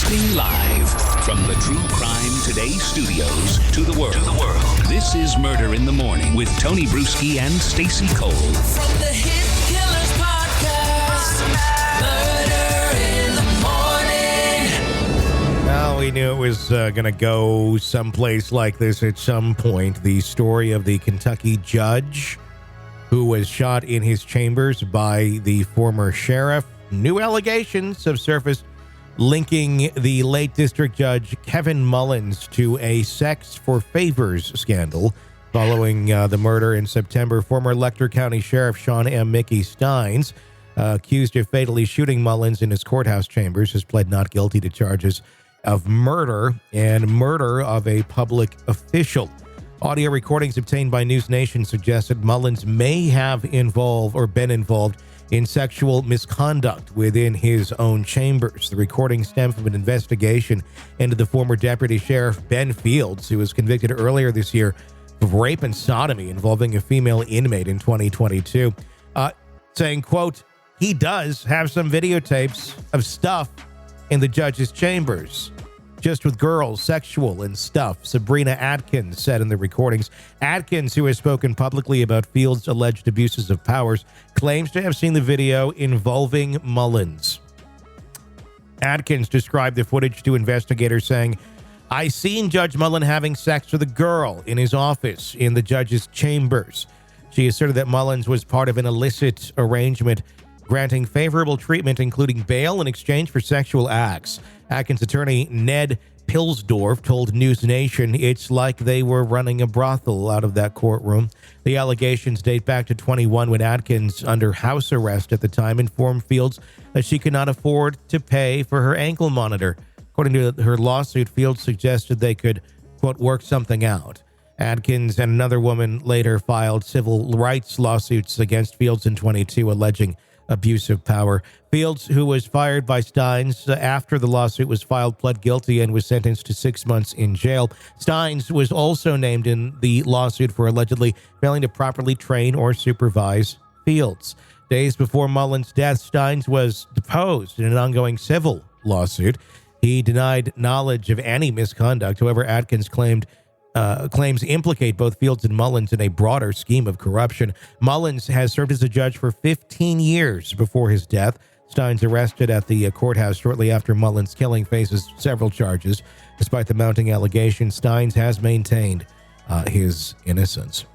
Broadcasting live from the True Crime Today studios to the world. This is Murder in the Morning with Tony Bruschi and Stacey Cole. From the Hit Killers Podcast, Murder in the Morning. Well, we knew it was going to go someplace like this at some point. The story of the Kentucky judge who was shot in his chambers by the former sheriff. New allegations have surfaced linking the late District Judge Kevin Mullins to a sex for favors scandal following the murder in September. Former Letcher County Sheriff Shawn Mickey Stines, accused of fatally shooting Mullins in his courthouse chambers, has pled not guilty to charges of murder and murder of a public official. Audio recordings obtained by NewsNation suggested Mullins may have been involved in sexual misconduct within his own chambers. The recording stemmed from an investigation into the former deputy sheriff Ben Fields, who was convicted earlier this year of rape and sodomy involving a female inmate in 2022, saying, quote, he does have some videotapes of stuff in the judge's chambers, just with girls, sexual and stuff, Sabrina Adkins said in the recordings. Adkins, who has spoken publicly about Fields' alleged abuses of powers, claims to have seen the video involving Mullins. Adkins described the footage to investigators, saying, I seen Judge Mullins having sex with a girl in his office in the judge's chambers. She asserted that Mullins was part of an illicit arrangement granting favorable treatment, including bail in exchange for sexual acts. Atkins' attorney, Ned Pilsdorf, told NewsNation it's like they were running a brothel out of that courtroom. The allegations date back to 21 when Atkins, under house arrest at the time, informed Fields that she could not afford to pay for her ankle monitor. According to her lawsuit, Fields suggested they could, quote, work something out. Atkins and another woman later filed civil rights lawsuits against Fields in 22, alleging abuse of power. Fields, who was fired by Stines after the lawsuit was filed, pled guilty and was sentenced to 6 months in jail. Stines was also named in the lawsuit for allegedly failing to properly train or supervise Fields. Days before Mullins' death, Stines was deposed in an ongoing civil lawsuit. He denied knowledge of any misconduct. However, Atkins claims implicate both Fields and Mullins in a broader scheme of corruption. Mullins has served as a judge for 15 years before his death. Stines, arrested at the courthouse shortly after Mullins' killing, faces several charges. Despite the mounting allegations, Stines has maintained his innocence.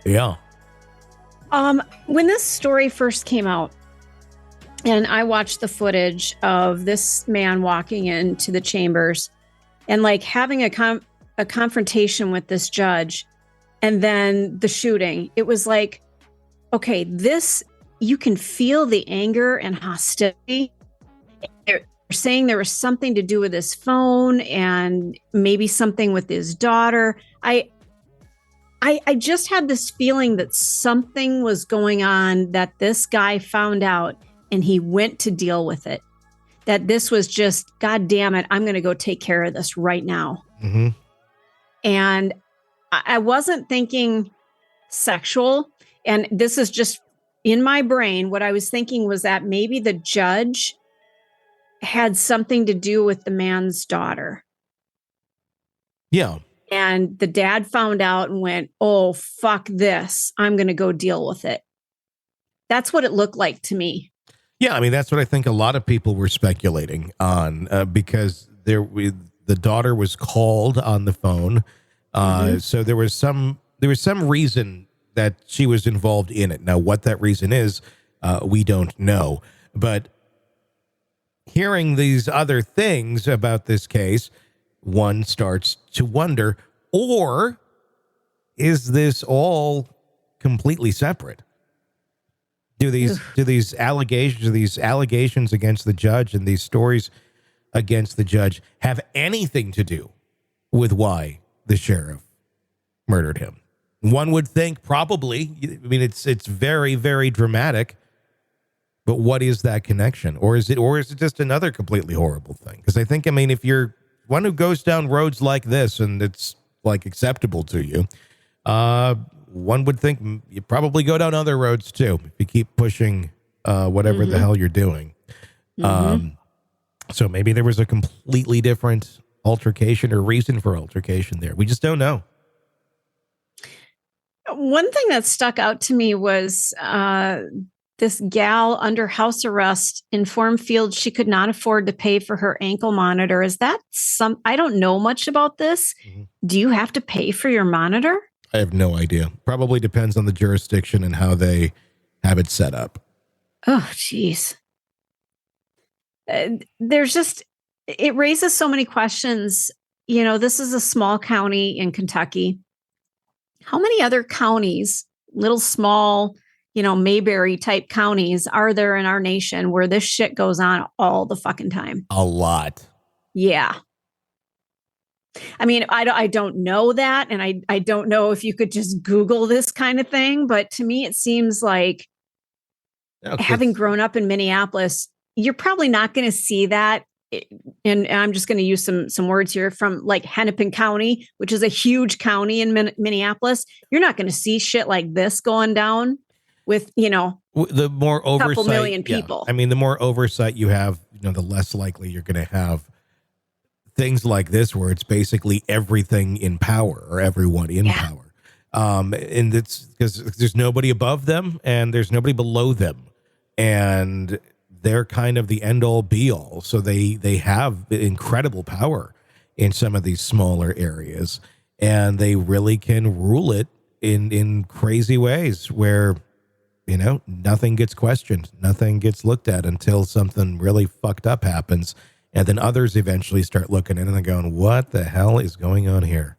Yeah. When this story first came out, and I watched the footage of this man walking into the chambers and like having a confrontation with this judge, and then the shooting, it was like, okay, this, you can feel the anger and hostility. They're saying there was something to do with his phone and maybe something with his daughter. I just had this feeling that something was going on, that this guy found out and he went to deal with it. That this was just, God damn it, I'm going to go take care of this right now. Mm-hmm. And I wasn't thinking sexual. And this is just in my brain. What I was thinking was that maybe the judge had something to do with the man's daughter. Yeah. And the dad found out and went, oh, fuck this. I'm going to go deal with it. That's what it looked like to me. Yeah, I mean, that's what I think a lot of people were speculating on, because the daughter was called on the phone. So there was some reason that she was involved in it. Now, what that reason is, we don't know. But hearing these other things about this case, one starts to wonder, or is this all completely separate? Do these allegations against the judge and these stories against the judge have anything to do with why the sheriff murdered him? One would think probably. I mean, it's very, very dramatic. But what is that connection? Or is it just another completely horrible thing? Because I think, I mean, if you're one who goes down roads like this and it's like acceptable to you, one would think you probably go down other roads too if you keep pushing whatever the hell you're doing. So maybe there was a completely different altercation or reason for altercation there. We just don't know. One thing that stuck out to me was this gal under house arrest informed Fields she could not afford to pay for her ankle monitor. Is that I don't know much about this. Mm-hmm. Do you have to pay for your monitor? I have no idea. Probably depends on the jurisdiction and how they have it set up. Oh, geez. There's just, it raises so many questions. You know, this is a small county in Kentucky. How many other counties, little small, you know, Mayberry type counties are there in our nation where this shit goes on all the fucking time? A lot. Yeah. I mean, I don't know that. And I don't know if you could just Google this kind of thing. But to me, it seems like having grown up in Minneapolis, you're probably not going to see that. And I'm just going to use some words here from like Hennepin County, which is a huge county in Minneapolis. You're not going to see shit like this going down with, you know, the more oversight, couple million people. Yeah. I mean, the more oversight you have, you know, the less likely you're going to have things like this, where it's basically everything in power or everyone in power. And it's because there's nobody above them and there's nobody below them. And they're kind of the end all be all. So they have incredible power in some of these smaller areas, and they really can rule it in crazy ways where, you know, nothing gets questioned, nothing gets looked at until something really fucked up happens. And then others eventually start looking in and they're going, what the hell is going on here?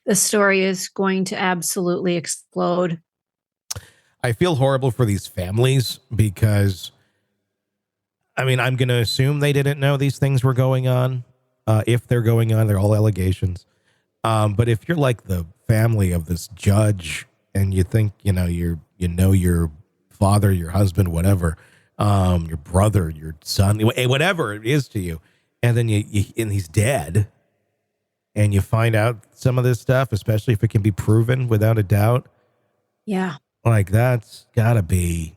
The story is going to absolutely explode. I feel horrible for these families because, I mean, I'm going to assume they didn't know these things were going on. If they're going on, they're all allegations. But if you're like the family of this judge and you think, you know your father, your husband, whatever, your brother, your son, whatever it is to you, and then and he's dead, and you find out some of this stuff, especially if it can be proven without a doubt. Yeah. Like, that's gotta be,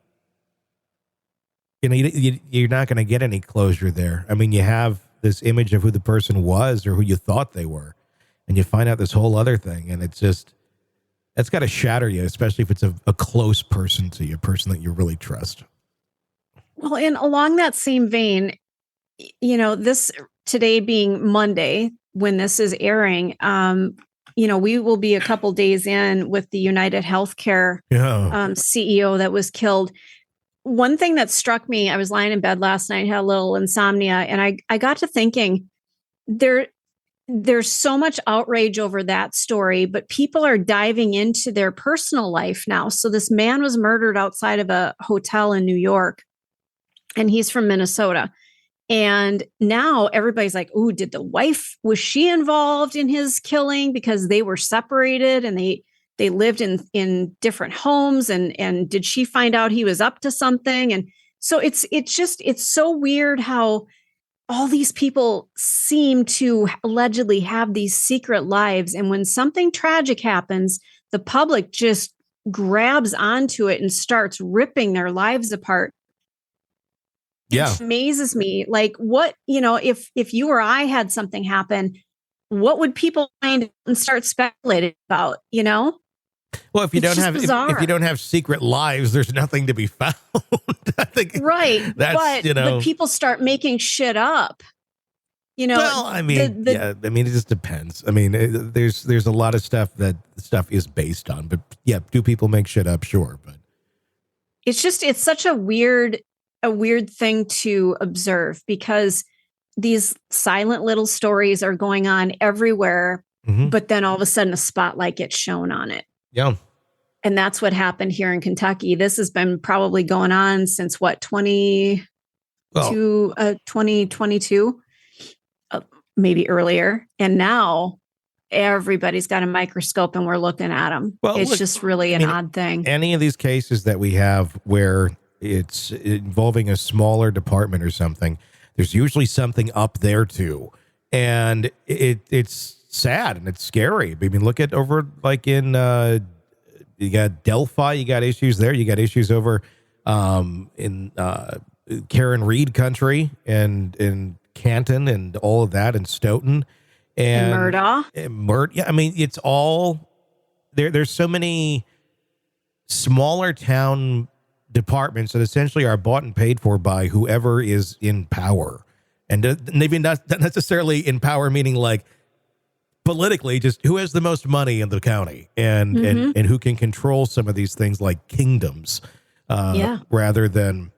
you know, you're not going to get any closure there. I mean, you have this image of who the person was or who you thought they were, and you find out this whole other thing, and it's just, that's got to shatter you, especially if it's a close person to you, a person that you really trust. Well, and along that same vein, you know, this today being Monday, when this is airing, you know, we will be a couple days in with the United Healthcare CEO that was killed. One thing that struck me, I was lying in bed last night, had a little insomnia, and I got to thinking, there's so much outrage over that story, but people are diving into their personal life now. So this man was murdered outside of a hotel in New York, and he's from Minnesota. And now everybody's like, "Ooh, was she involved in his killing?" Because they were separated and they lived in different homes. And did she find out he was up to something? And so it's so weird how all these people seem to allegedly have these secret lives. And when something tragic happens, the public just grabs onto it and starts ripping their lives apart. Yeah. It amazes me. Like, what, you know, if you or I had something happen, what would people find and start speculating about, you know? Well, if you don't have secret lives, there's nothing to be found. I think right. That's, but, you know, but people start making shit up. You know, well, I mean, I mean, it just depends. I mean, there's a lot of stuff that stuff is based on, but yeah, do people make shit up? Sure. But it's such a weird thing to observe, because these silent little stories are going on everywhere, but then all of a sudden a spotlight gets shown on it. Yeah. And that's what happened here in Kentucky. This has been probably going on since 2022, maybe earlier. And now everybody's got a microscope and we're looking at them. Well, it's just really an odd thing. Any of these cases that we have where it's involving a smaller department or something, there's usually something up there too. And it's sad and it's scary. I mean, look at over like in, you got Delphi, you got issues there. You got issues over in Karen Reed country and Canton and all of that and Stoughton and Murdaugh. Yeah, I mean, it's all there. There's so many smaller town departments that essentially are bought and paid for by whoever is in power. And maybe not necessarily in power, meaning like politically, just who has the most money in the county and who can control some of these things like kingdoms, rather than,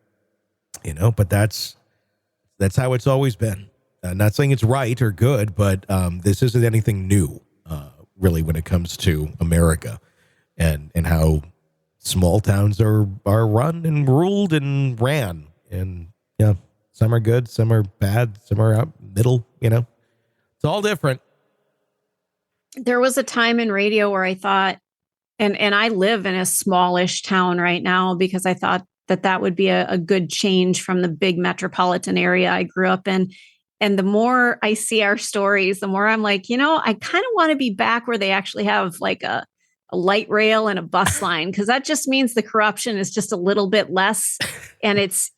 but that's how it's always been. Not saying it's right or good, but this isn't anything new, really, when it comes to America and how small towns are run and ruled and ran. And yeah. Some are good, some are bad, some are out middle, it's all different. There was a time in radio where I thought, and I live in a smallish town right now because I thought that would be a good change from the big metropolitan area I grew up in. And the more I see our stories, the more I'm like, I kind of want to be back where they actually have like a light rail and a bus line, because that just means the corruption is just a little bit less and it's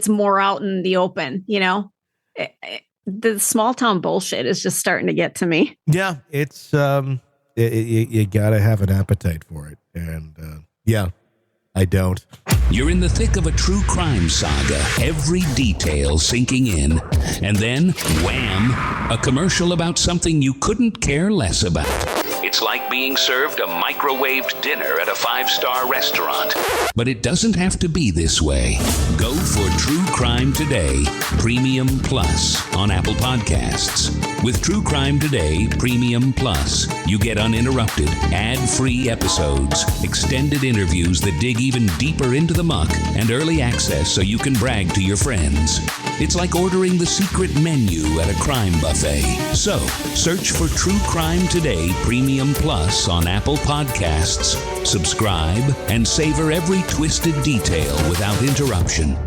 more out in the open, the small town bullshit is just starting to get to me. Yeah. It's, you gotta have an appetite for it. And, I don't. You're in the thick of a true crime saga, every detail sinking in. And then, wham, a commercial about something you couldn't care less about. It's like being served a microwaved dinner at a 5-star restaurant. But it doesn't have to be this way. Go for True Crime Today Premium Plus on Apple Podcasts. With True Crime Today Premium Plus, you get uninterrupted, ad-free episodes, extended interviews that dig even deeper into the muck, and early access so you can brag to your friends. It's like ordering the secret menu at a crime buffet. So, search for True Crime Today Premium Plus on Apple Podcasts, subscribe, and savor every twisted detail without interruption.